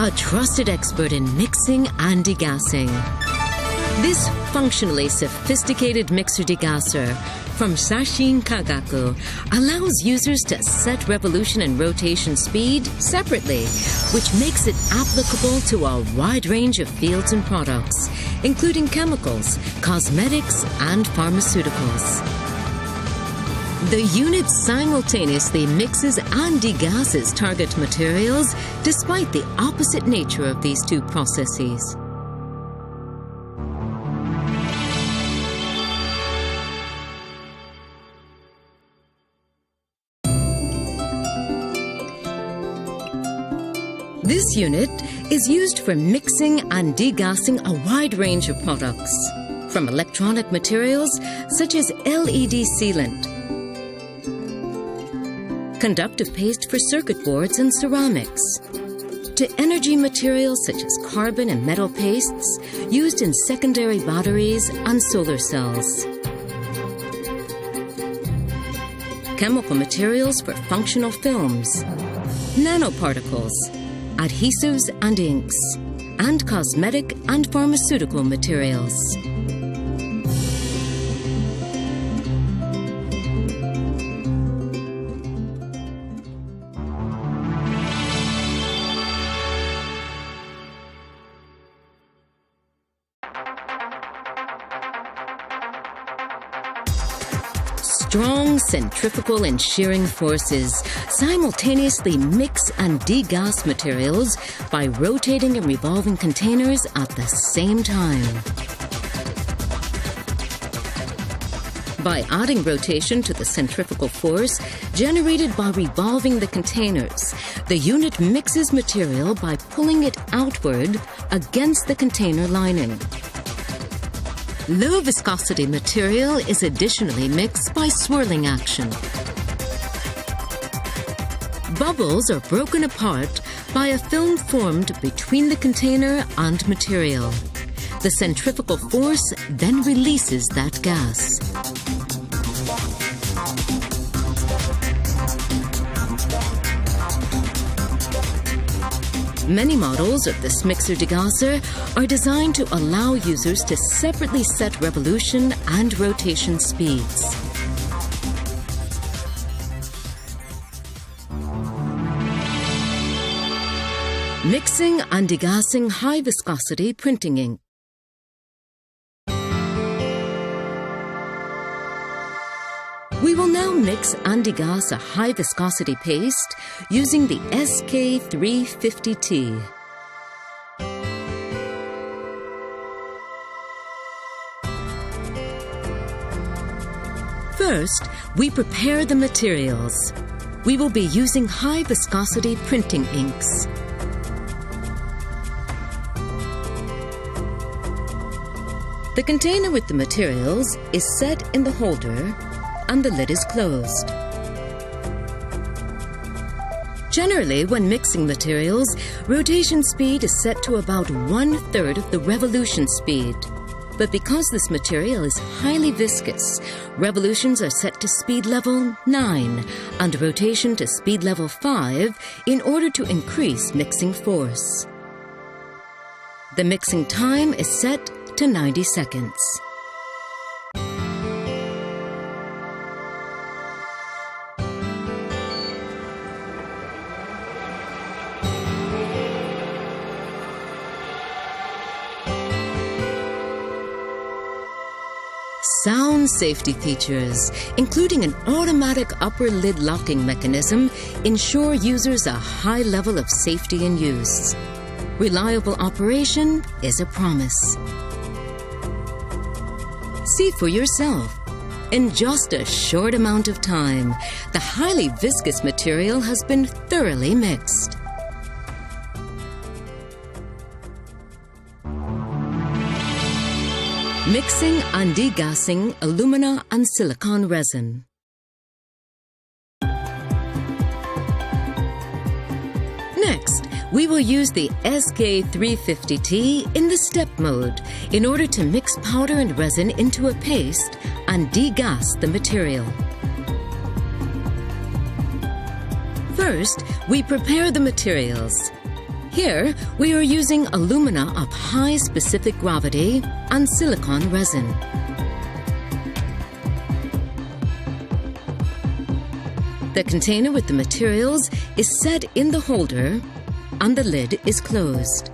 a trusted expert in mixing and degassing. This functionally sophisticated mixer degasser from Sashin Kagaku allows users to set revolution and rotation speed separately, which makes it applicable to a wide range of fields and products, including chemicals, cosmetics, and pharmaceuticals. The unit simultaneously mixes and degasses target materials despite the opposite nature of these two processes. This unit is used for mixing and degassing a wide range of products, from electronic materials such as LED sealant, conductive paste for circuit boards and ceramics, to energy materials such as carbon and metal pastes used in secondary batteries and solar cells, chemical materials for functional films, nanoparticles, adhesives and inks, and cosmetic and pharmaceutical materials. Strong centrifugal and shearing forces simultaneously mix and degas materials by rotating and revolving containers at the same time. By adding rotation to the centrifugal force generated by revolving the containers, the unit mixes material by pulling it outward against the container lining. Low viscosity material is additionally mixed by swirling action. Bubbles are broken apart by a film formed between the container and material. The centrifugal force then releases that gas. Many models of this mixer degasser are designed to allow users to separately set revolution and rotation speeds. Mixing and degassing high viscosity printing ink. We will now mix and degass a high viscosity paste using the SK350T. First, we prepare the materials. We will be using high viscosity printing inks. The container with the materials is set in the holder and the lid is closed. Generally, when mixing materials, rotation speed is set to about 1/3 of the revolution speed. But because this material is highly viscous, revolutions are set to speed level 9 and rotation to speed level 5 in order to increase mixing force. The mixing time is set to 90 seconds. Sound safety features, including an automatic upper lid locking mechanism, ensure users a high level of safety in use. Reliable operation is a promise. See for yourself. In just a short amount of time, the highly viscous material has been thoroughly mixed. Mixing and degassing alumina and silicon resin. Next, we will use the SK350T in the step mode in order to mix powder and resin into a paste and degas the material. First, we prepare the materials. Here, we are using alumina of high specific gravity and silicon resin. The container with the materials is set in the holder and the lid is closed.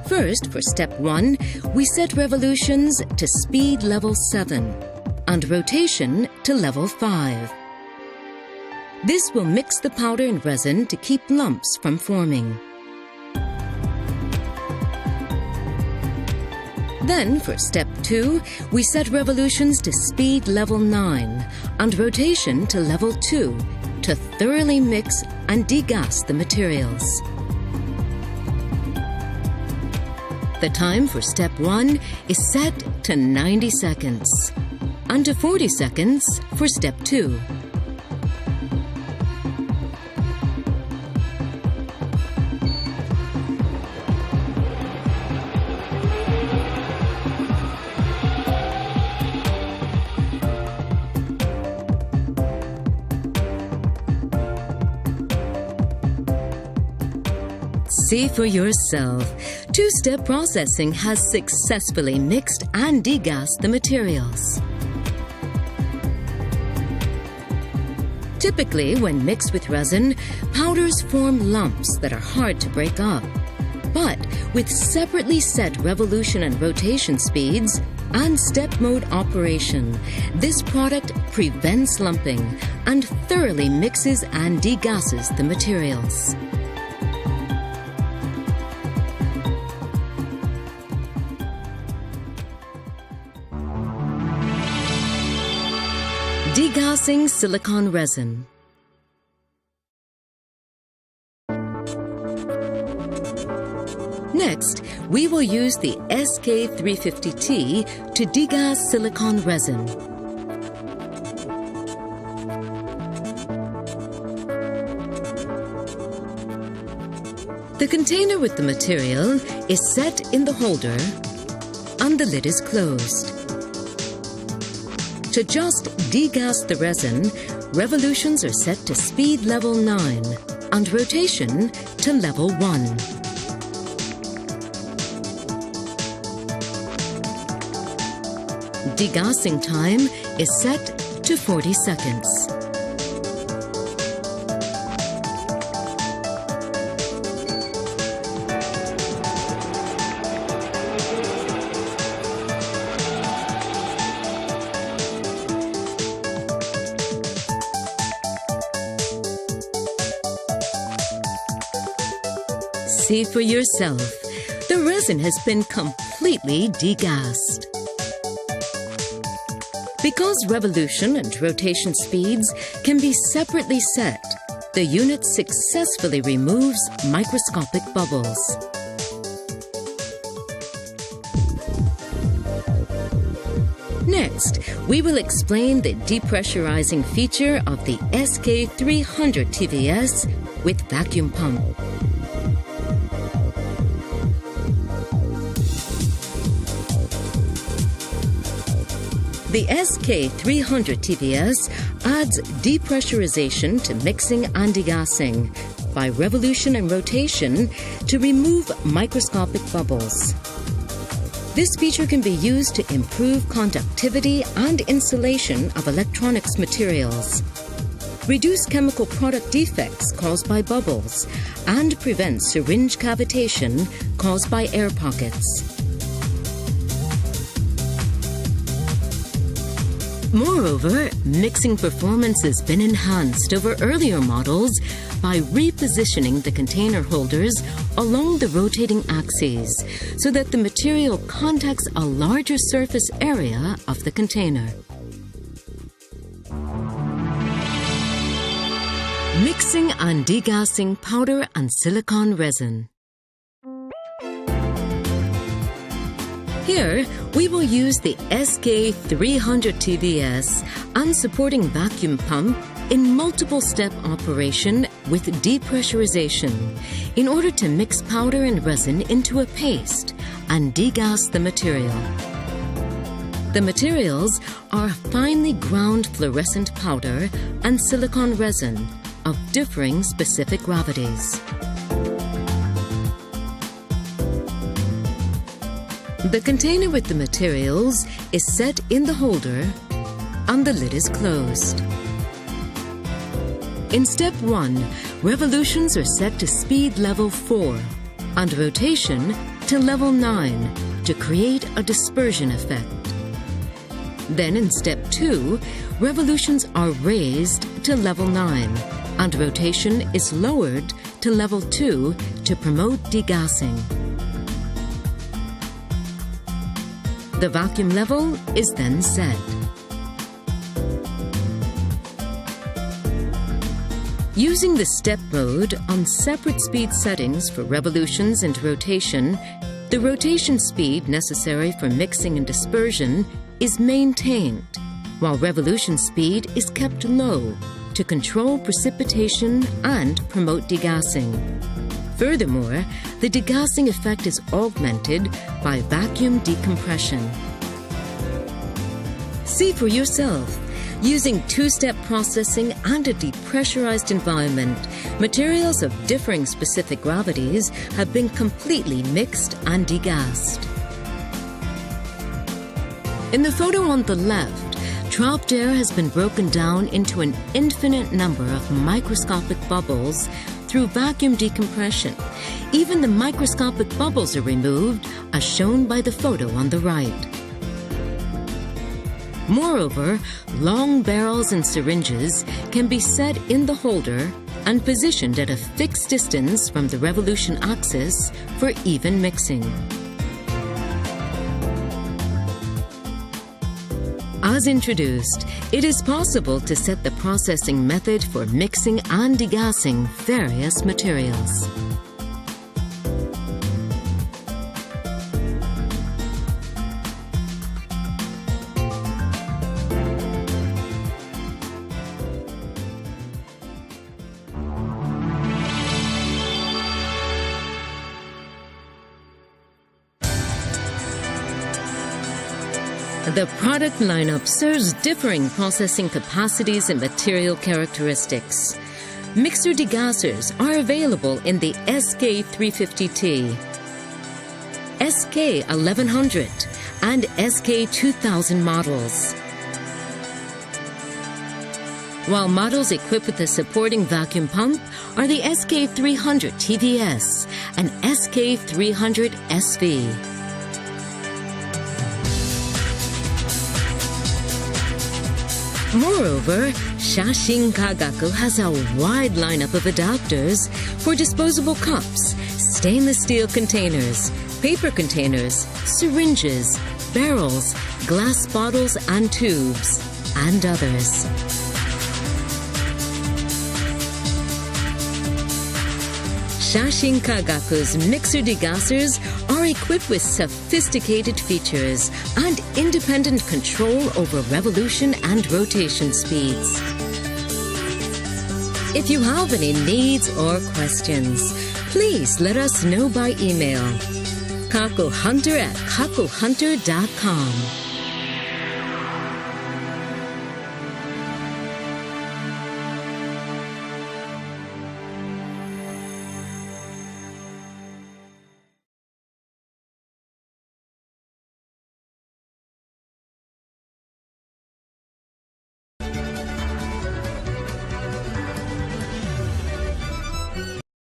First, for step 1, we set revolutions to speed level 7 and rotation to level 5. This will mix the powder and resin to keep lumps from forming. Then, for step 2, we set revolutions to speed level 9 and rotation to level 2 to thoroughly mix and degas the materials. The time for step 1 is set to 90 seconds and to 40 seconds for step 2. See for yourself. Two-step processing has successfully mixed and degassed the materials. Typically, when mixed with resin, powders form lumps that are hard to break up. But with separately set revolution and rotation speeds and step mode operation, this product prevents lumping and thoroughly mixes and degasses the materials. Degassing silicon resin. Next, we will use the SK350T to degas silicon resin. The container with the material is set in the holder and the lid is closed. To just degas the resin, revolutions are set to speed level 9 and rotation to level 1. Degassing time is set to 40 seconds. See for yourself. The resin has been completely degassed. Because revolution and rotation speeds can be separately set, the unit successfully removes microscopic bubbles. Next, we will explain the depressurizing feature of the SK300 TVS with vacuum pump. The SK300 TVS adds depressurization to mixing and degassing by revolution and rotation to remove microscopic bubbles. This feature can be used to improve conductivity and insulation of electronics materials, reduce chemical product defects caused by bubbles, and prevent syringe cavitation caused by air pockets. Moreover, mixing performance has been enhanced over earlier models by repositioning the container holders along the rotating axes so that the material contacts a larger surface area of the container. Mixing and degassing powder and silicon resin. Here, we will use the SK300 TVS and supporting vacuum pump in multiple-step operation with depressurization in order to mix powder and resin into a paste and degas the material. The materials are finely ground fluorescent powder and silicon resin of differing specific gravities. The container with the materials is set in the holder and the lid is closed. In step 1, revolutions are set to speed level 4 and rotation to level 9 to create a dispersion effect. Then in step 2, revolutions are raised to level 9 and rotation is lowered to level 2 to promote degassing. The vacuum level is then set. Using the step mode on separate speed settings for revolutions and rotation, the rotation speed necessary for mixing and dispersion is maintained, while revolution speed is kept low to control precipitation and promote degassing. Furthermore, the degassing effect is augmented by vacuum decompression. See for yourself. Using two-step processing and a depressurized environment, materials of differing specific gravities have been completely mixed and degassed. In the photo on the left, trapped air has been broken down into an infinite number of microscopic bubbles through vacuum decompression. Even the microscopic bubbles are removed, as shown by the photo on the right. Moreover, long barrels and syringes can be set in the holder and positioned at a fixed distance from the revolution axis for even mixing. As introduced, it is possible to set the processing method for mixing and degassing various materials. The product lineup serves differing processing capacities and material characteristics. Mixer degassers are available in the SK350T, SK1100, and SK2000 models. While models equipped with a supporting vacuum pump are the SK300 TVS and SK300 SV. Moreover, Shashin Kagaku has a wide lineup of adapters for disposable cups, stainless steel containers, paper containers, syringes, barrels, glass bottles and tubes, and others. Shashin Kagaku's mixer degassers are equipped with sophisticated features and independent control over revolution and rotation speeds. If you have any needs or questions, please let us know by email. Kakuhunter@kakuhunter.com.